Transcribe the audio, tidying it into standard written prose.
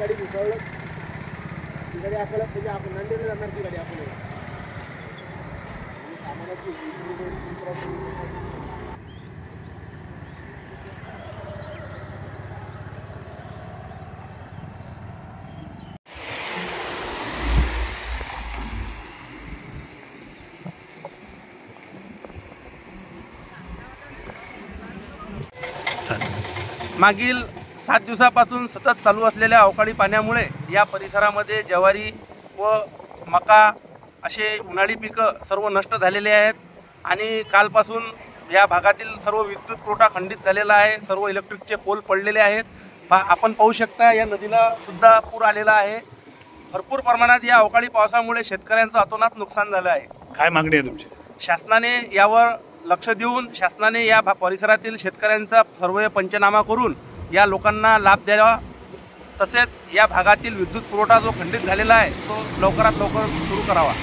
गाडी घुसवलं ती गाडी आपल्याला म्हणजे आपण नांदेडला जाणार ती गाडी आपल्याला मागील 7 दिवसापासून सतत चालू असलेल्या अवकाळी पाण्यामुळे या परिसरामध्ये ज्वारी व मका असे उन्हाळी पिकं सर्व नष्ट झालेले आहेत आणि कालपासून या भागातील सर्व विद्युत पुरवठा खंडित झालेला आहे। सर्व इलेक्ट्रिकचे पोल पडलेले आहेत। आपण पाहू शकता या नदीला सुद्धा पूर आलेला आहे। भरपूर प्रमाणात या अवकाळी पावसामुळे शेतकऱ्यांचं अतोनात नुकसान झालं आहे। काय मागणी आहे तुमची? शासनाने यावर लक्ष देऊन शासनाने या परिसरातील शेतकऱ्यांचा सर्व पंचनामा करून या लोकांना लाभ द्यावा। तसेच या भागातील विद्युत पुरवठा जो खंडित झालेला आहे तो लवकरात लवकर सुरू करावा।